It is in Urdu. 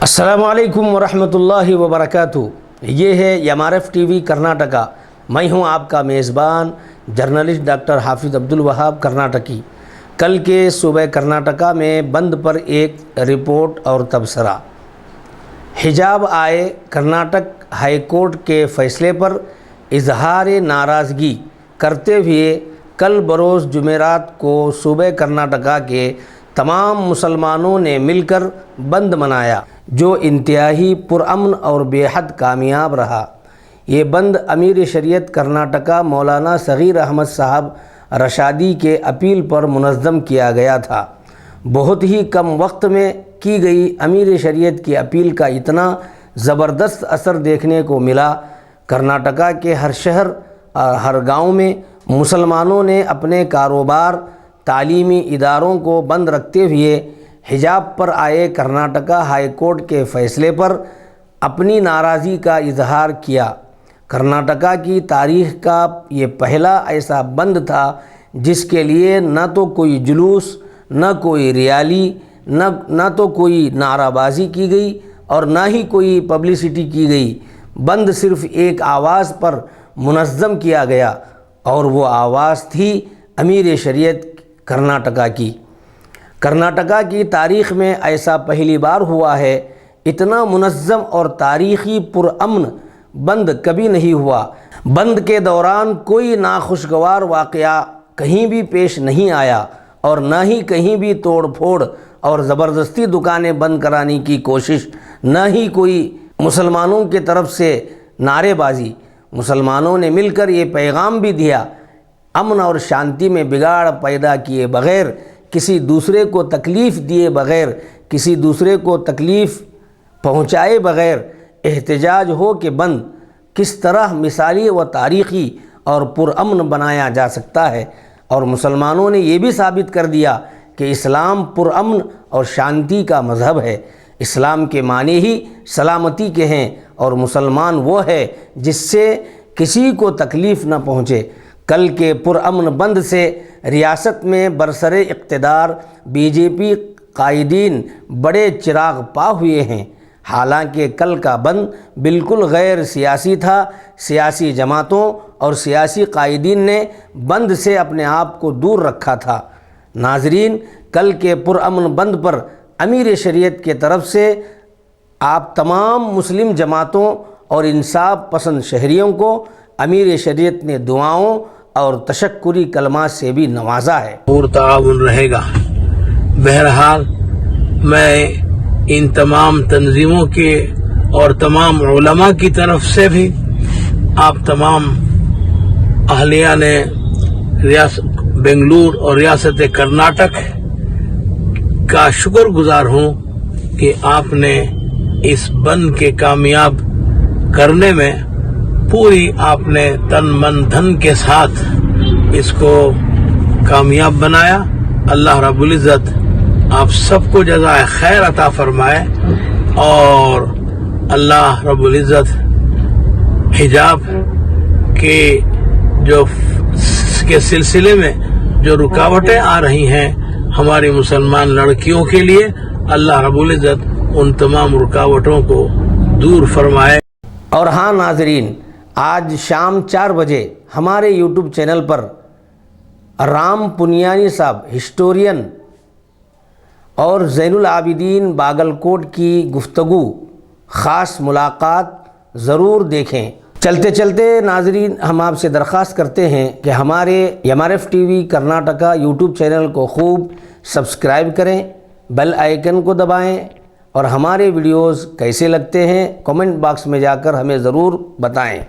السلام علیکم ورحمۃ اللہ وبرکاتہ۔ یہ ہے MRF TV کرناٹکا۔ میں ہوں آپ کا میزبان جرنلسٹ ڈاکٹر حافظ عبدالوہاب کرناٹکی۔ کل کے صوبہ کرناٹکا میں بند پر ایک رپورٹ اور تبصرہ۔ حجاب آئے کرناٹک ہائی کورٹ کے فیصلے پر اظہار ناراضگی کرتے ہوئے کل بروز جمعرات کو صوبہ کرناٹکا کے تمام مسلمانوں نے مل کر بند منایا، جو انتہائی پرامن اور بے حد کامیاب رہا۔ یہ بند امیر شریعت کرناٹکا مولانا صغیر احمد صاحب رشادی کے اپیل پر منظم کیا گیا تھا۔ بہت ہی کم وقت میں کی گئی امیر شریعت کی اپیل کا اتنا زبردست اثر دیکھنے کو ملا۔ کرناٹکا کے ہر شہر اور ہر گاؤں میں مسلمانوں نے اپنے کاروبار، تعلیمی اداروں کو بند رکھتے ہوئے حجاب پر آئے کرناٹکا ہائی کورٹ کے فیصلے پر اپنی ناراضی کا اظہار کیا۔ کرناٹکا کی تاریخ کا یہ پہلا ایسا بند تھا جس کے لیے نہ تو کوئی جلوس، نہ کوئی ریالی، نہ تو کوئی نعرہ بازی کی گئی اور نہ ہی کوئی پبلسٹی کی گئی۔ بند صرف ایک آواز پر منظم کیا گیا اور وہ آواز تھی امیر شریعت کرناٹکا کی۔ کرناٹکا کی تاریخ میں ایسا پہلی بار ہوا ہے۔ اتنا منظم اور تاریخی پرامن بند کبھی نہیں ہوا۔ بند کے دوران کوئی ناخوشگوار واقعہ کہیں بھی پیش نہیں آیا اور نہ ہی کہیں بھی توڑ پھوڑ اور زبردستی دکانیں بند کرانے کی کوشش، نہ ہی کوئی مسلمانوں کی طرف سے نعرے بازی۔ مسلمانوں نے مل کر یہ پیغام بھی دیا، امن اور شانتی میں بگاڑ پیدا کیے بغیر، کسی دوسرے کو تکلیف دیے بغیر، کسی دوسرے کو تکلیف پہنچائے بغیر احتجاج ہو کہ بند کس طرح مثالی و تاریخی اور پرامن بنایا جا سکتا ہے۔ اور مسلمانوں نے یہ بھی ثابت کر دیا کہ اسلام پرامن اور شانتی کا مذہب ہے۔ اسلام کے معنی ہی سلامتی کے ہیں اور مسلمان وہ ہے جس سے کسی کو تکلیف نہ پہنچے۔ کل کے پرامن بند سے ریاست میں برسر اقتدار BJP قائدین بڑے چراغ پا ہوئے ہیں۔ حالانکہ کل کا بند بالکل غیر سیاسی تھا۔ سیاسی جماعتوں اور سیاسی قائدین نے بند سے اپنے آپ کو دور رکھا تھا۔ ناظرین، کل کے پرامن بند پر امیر شریعت کی طرف سے آپ تمام مسلم جماعتوں اور انصاف پسند شہریوں کو امیر شریعت نے دعاؤں اور تشکری کلمات سے بھی نوازا ہے۔ تعاون رہے گا۔ بہرحال میں ان تمام تنظیموں کے اور تمام علماء کی طرف سے بھی آپ تمام اہلیہ نے ریاست بنگلور اور ریاست کرناٹک کا شکر گزار ہوں کہ آپ نے اس بند کے کامیاب کرنے میں پوری آپ نے تن من دھن کے ساتھ اس کو کامیاب بنایا۔ اللہ رب العزت آپ سب کو جزائے خیر عطا فرمائے اور اللہ رب العزت حجاب کے سلسلے میں جو رکاوٹیں آ رہی ہیں ہماری مسلمان لڑکیوں کے لیے، اللہ رب العزت ان تمام رکاوٹوں کو دور فرمائے۔ اور ہاں ناظرین، آج شام 4 بجے ہمارے YouTube چینل پر رام پنیانی صاحب ہسٹورین اور زین العابدین باگلکوٹ کی گفتگو، خاص ملاقات ضرور دیکھیں۔ چلتے چلتے ناظرین، ہم آپ سے درخواست کرتے ہیں کہ ہمارے MRF TV Karnataka YouTube channel کو خوب سبسکرائب کریں، بیل آئیکن کو دبائیں اور ہمارے ویڈیوز کیسے لگتے ہیں کمنٹ باکس میں جا کر ہمیں ضرور بتائیں۔